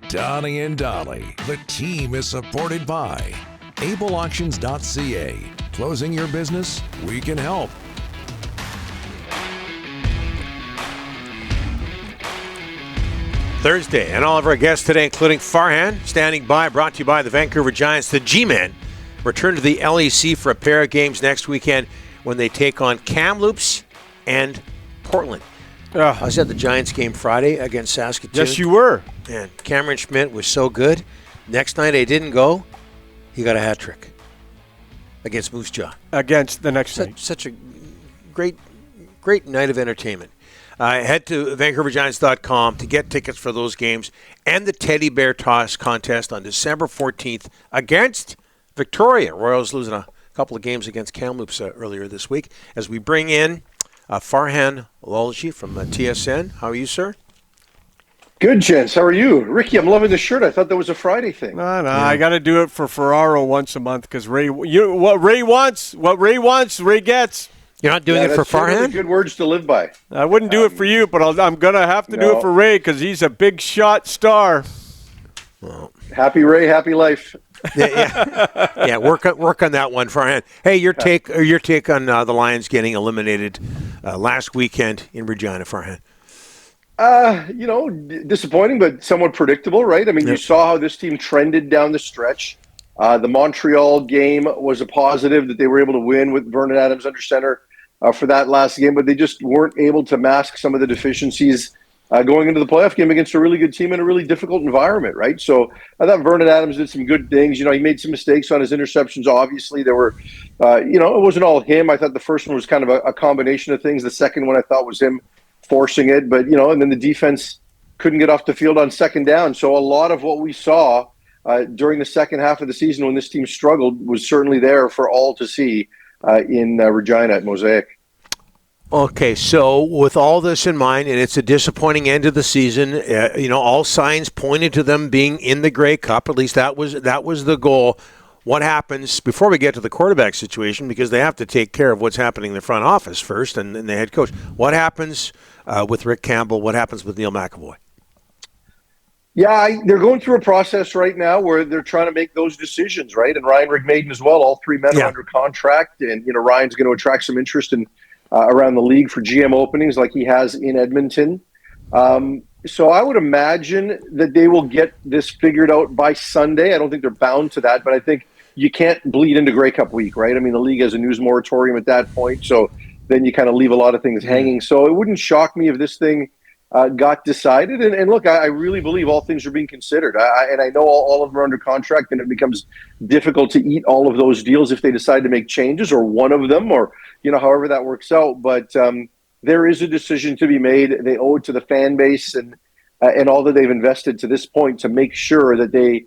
Donnie and Dolly. The team is supported by ableauctions.ca. Closing your business? We can help. Thursday, and all of our guests today, including Farhan, standing by, brought to you by the Vancouver Giants. The G-Men return to the LEC for a pair of games next weekend when they take on Kamloops and Portland. I was at the Giants game Friday against Saskatoon. Yes, you were. And Cameron Schmidt was so good. Next night I didn't go. He got a hat trick against Moose Jaw. Against the next night. Such a great night of entertainment. Head to VancouverGiants.com to get tickets for those games and the Teddy Bear Toss contest on December 14th against Victoria. Royals losing a couple of games against Kamloops earlier this week. As we bring in Farhan Lalji from TSN. How are you, sir? Good, gents. How are you? Ricky, I'm loving the shirt. I thought that was a Friday thing. No, I got to do it for Ferraro once a month because what Ray wants, Ray gets. You're not doing it for Farhan? Really good words to live by. I wouldn't do it for you, but I'm going to have to do it for Ray because he's a big shot star. Well, happy Ray, happy life. Yeah. Work on that one, Farhan. Hey, your take on the Lions getting eliminated last weekend in Regina, Farhan? Disappointing, but somewhat predictable, right? I mean, You saw how this team trended down the stretch. The Montreal game was a positive that they were able to win with Vernon Adams under center for that last game, but they just weren't able to mask some of the deficiencies going into the playoff game against a really good team in a really difficult environment, right? So I thought Vernon Adams did some good things. He made some mistakes on his interceptions. Obviously, there were, it wasn't all him. I thought the first one was kind of a combination of things. The second one I thought was him forcing it, but, and then the defense couldn't get off the field on second down. So a lot of what we saw during the second half of the season when this team struggled was certainly there for all to see in Regina at Mosaic. Okay, so with all this in mind, and it's a disappointing end of the season, all signs pointed to them being in the Grey Cup. At least that was the goal. What happens before we get to the quarterback situation, because they have to take care of what's happening in the front office first and the head coach. What happens with Rick Campbell? What happens with Neil McAvoy? Yeah, they're going through a process right now where they're trying to make those decisions, right? And Ryan Rigmaiden as well. All three men are under contract, and Ryan's going to attract some interest in around the league for GM openings like he has in Edmonton. So I would imagine that they will get this figured out by Sunday. I don't think they're bound to that, but I think you can't bleed into Grey Cup week, right? I mean, the league has a news moratorium at that point, so then you kind of leave a lot of things hanging. So it wouldn't shock me if this thing got decided. And look, I really believe all things are being considered. And I know all of them are under contract, and it becomes difficult to eat all of those deals if they decide to make changes, or one of them, or however that works out. But there is a decision to be made. They owe it to the fan base and all that they've invested to this point to make sure that they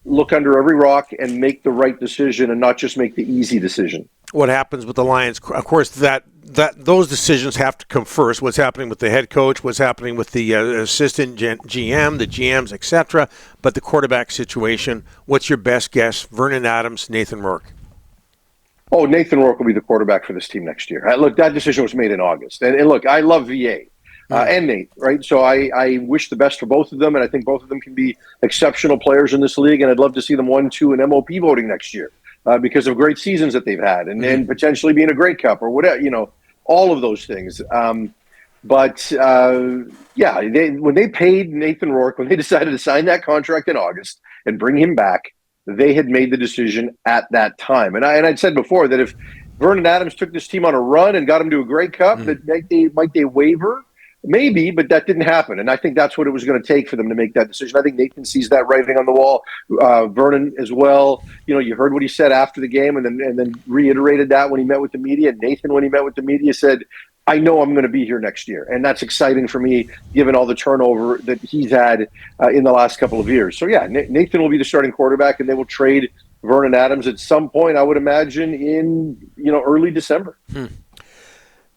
look under every rock and make the right decision and not just make the easy decision. What happens with the Lions? Of course, that those decisions have to come first. What's happening with the head coach? What's happening with the assistant GM, the GMs, etc. But the quarterback situation. What's your best guess? Vernon Adams, Nathan Rourke. Oh, Nathan Rourke will be the quarterback for this team next year. Look, that decision was made in August. And look, I love VA and Nate, right? So I wish the best for both of them, and I think both of them can be exceptional players in this league, and I'd love to see them 1-2 in MOP voting next year because of great seasons that they've had and potentially being a Grey Cup or whatever, all of those things. When they paid Nathan Rourke, when they decided to sign that contract in August and bring him back, they had made the decision at that time. And I'd said before that if Vernon Adams took this team on a run and got him to a Grey Cup, that might they waver? Maybe, but that didn't happen. And I think that's what it was going to take for them to make that decision. I think Nathan sees that writing on the wall. Vernon as well. You heard what he said after the game and then reiterated that when he met with the media. Nathan, when he met with the media, said, I know I'm going to be here next year. And that's exciting for me, given all the turnover that he's had in the last couple of years. So, yeah, Nathan will be the starting quarterback, and they will trade Vernon Adams at some point, I would imagine, in early December.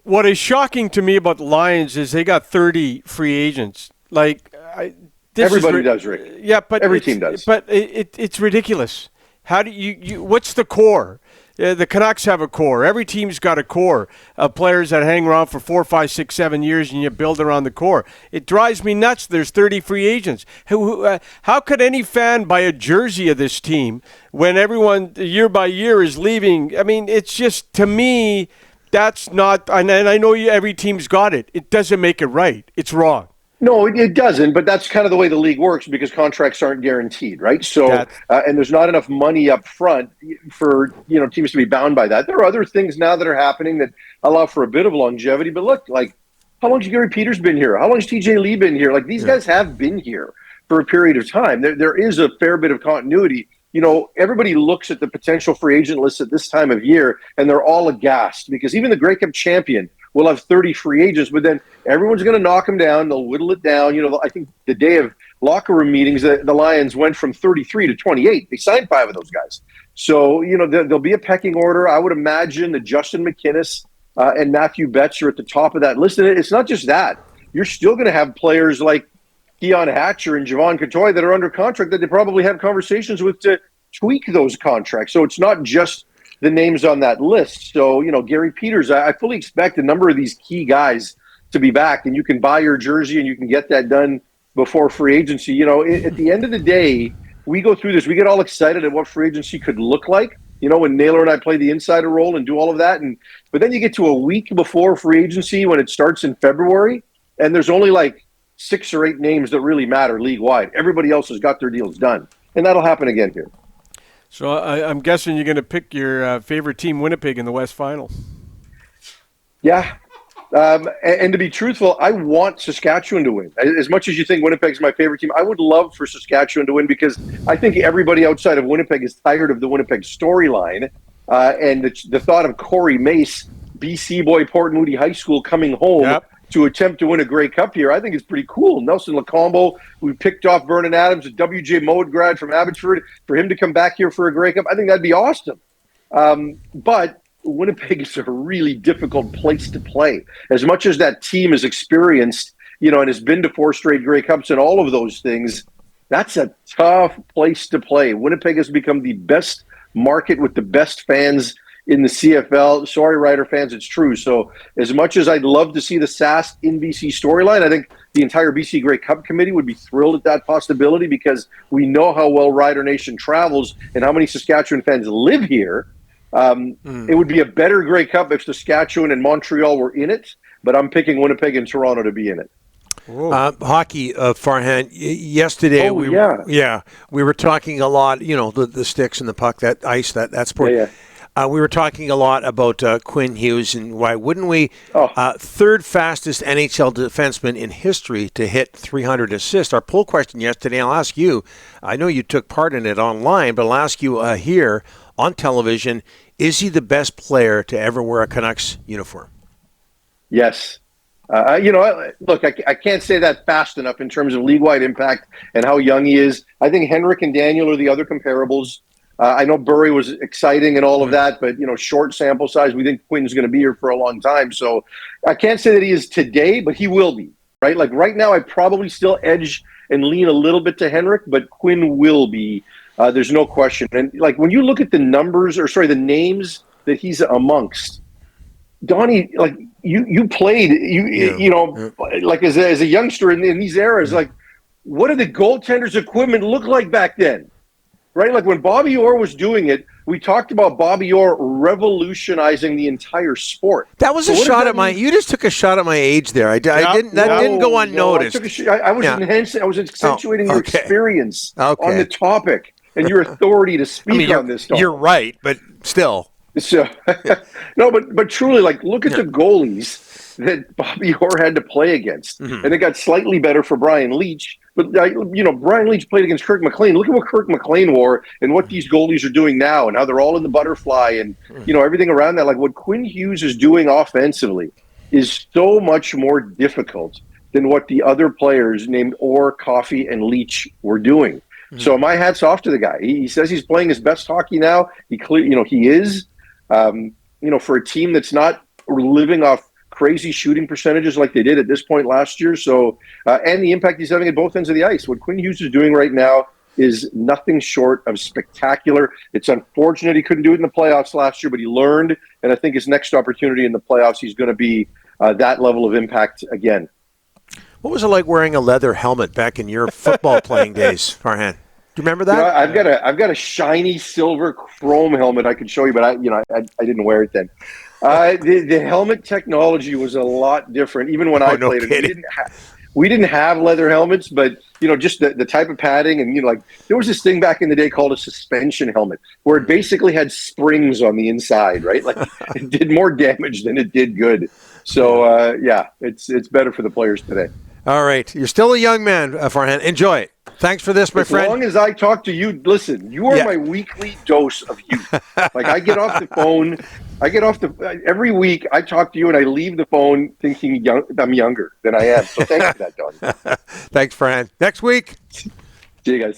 What is shocking to me about the Lions is they got 30 free agents. Everybody does, Rick. Yeah, but every team does. But it's ridiculous. How do you what's the core? The Canucks have a core. Every team's got a core of players that hang around for 4, 5, 6, 7 years, and you build around the core. It drives me nuts. There's 30 free agents. How could any fan buy a jersey of this team when everyone year by year is leaving? I mean, it's just, to me, that's not – and I know every team's got it. It doesn't make it right. It's wrong. No, it doesn't, but that's kind of the way the league works because contracts aren't guaranteed, right? So, and there's not enough money up front for, teams to be bound by that. There are other things now that are happening that allow for a bit of longevity, but look, like, how long has Gary Peters been here? How long has TJ Lee been here? Like, these guys have been here for a period of time. There is a fair bit of continuity. Everybody looks at the potential free agent list at this time of year, and they're all aghast because even the Grey Cup champion will have 30 free agents, but then everyone's going to knock them down. They'll whittle it down. I think the day of locker room meetings, the Lions went from 33 to 28. They signed 5 of those guys. So, there'll be a pecking order. I would imagine that Justin McInnis and Matthew Betts are at the top of that list. And it's not just that. You're still going to have players like Keon Hatcher and Javon Catoy that are under contract that they probably have conversations with to tweak those contracts. So it's not just the names on that list. So, Gary Peters, I fully expect a number of these key guys to be back, and you can buy your jersey and you can get that done before free agency. At the end of the day, we go through this, we get all excited at what free agency could look like, when Naylor and I play the insider role and do all of that. But then you get to a week before free agency when it starts in February, and there's only like 6 or 8 names that really matter league-wide. Everybody else has got their deals done, and that'll happen again here. So I'm guessing you're going to pick your favorite team, Winnipeg, in the West Final. Yeah. And to be truthful, I want Saskatchewan to win. As much as you think Winnipeg's my favorite team, I would love for Saskatchewan to win because I think everybody outside of Winnipeg is tired of the Winnipeg storyline. And the thought of Corey Mace, BC boy, Port Moody High School, coming home to attempt to win a Grey Cup here, I think it's pretty cool. Nelson Lacombo, we picked off Vernon Adams, a WJ Mode grad from Abbotsford, for him to come back here for a Grey Cup. I think that'd be awesome. But Winnipeg is a really difficult place to play. As much as that team is experienced, and has been to 4 straight Grey Cups and all of those things, that's a tough place to play. Winnipeg has become the best market with the best fans in the CFL. Sorry, Rider fans, it's true. So as much as I'd love to see the SAS in BC storyline, I think the entire BC Grey Cup committee would be thrilled at that possibility because we know how well Rider Nation travels and how many Saskatchewan fans live here. It would be a better Grey Cup if Saskatchewan and Montreal were in it, but I'm picking Winnipeg and Toronto to be in it. Hockey, Farhan. Yesterday, we were talking a lot. The sticks and the puck, that ice, that sport. Yeah. We were talking a lot about Quinn Hughes and why wouldn't we? Third fastest NHL defenseman in history to hit 300 assists. Our poll question yesterday, I'll ask you. I know you took part in it online, but I'll ask you here on television: is he the best player to ever wear a Canucks uniform? Yes. Look, I can't say that fast enough in terms of league-wide impact and how young he is. I think Henrik and Daniel are the other comparables. I know Burry was exciting and all of that, but, short sample size. We think Quinn's going to be here for a long time. So I can't say that he is today, but he will be, right? Like right now, I probably still edge and lean a little bit to Henrik, but Quinn will be. There's no question. And like when you look at the names that he's amongst, Donnie, like you played, like as a youngster in these eras, like what did the goaltender's equipment look like back then? Right? Like when Bobby Orr was doing it, we talked about Bobby Orr revolutionizing the entire sport. That was a shot at you just took a shot at my age there. I didn't go unnoticed. I was accentuating your experience on the topic and your authority to speak on this topic. You're right, but still. So no, but truly, like look at the goalies that Bobby Orr had to play against. Mm-hmm. And it got slightly better for Brian Leetch. But, Brian Leetch played against Kirk McLean. Look at what Kirk McLean wore and what these goalies are doing now and how they're all in the butterfly and, everything around that. Like what Quinn Hughes is doing offensively is so much more difficult than what the other players named Orr, Coffey, and Leetch were doing. Mm-hmm. So my hat's off to the guy. He says he's playing his best hockey now. He is. For a team that's not living off crazy shooting percentages like they did at this point last year. So, and the impact he's having at both ends of the ice. What Quinn Hughes is doing right now is nothing short of spectacular. It's unfortunate he couldn't do it in the playoffs last year, but he learned, and I think his next opportunity in the playoffs, he's going to be that level of impact again. What was it like wearing a leather helmet back in your football playing days, Farhan? Do you remember that? You know, I've got a shiny silver chrome helmet I could show you, but I didn't wear it then. The helmet technology was a lot different. Even when I played it, we didn't have leather helmets, but just the type of padding, and like there was this thing back in the day called a suspension helmet, where it basically had springs on the inside, right? Like it did more damage than it did good. So it's better for the players today. All right, you're still a young man, Farhan. Enjoy it. Thanks for this, my friend. As long as I talk to you, listen, you are my weekly dose of youth. Like I get off the phone, every week I talk to you and I leave the phone thinking I'm younger than I am. So thanks for that, Don. Thanks, Farhan. Next week. See you guys.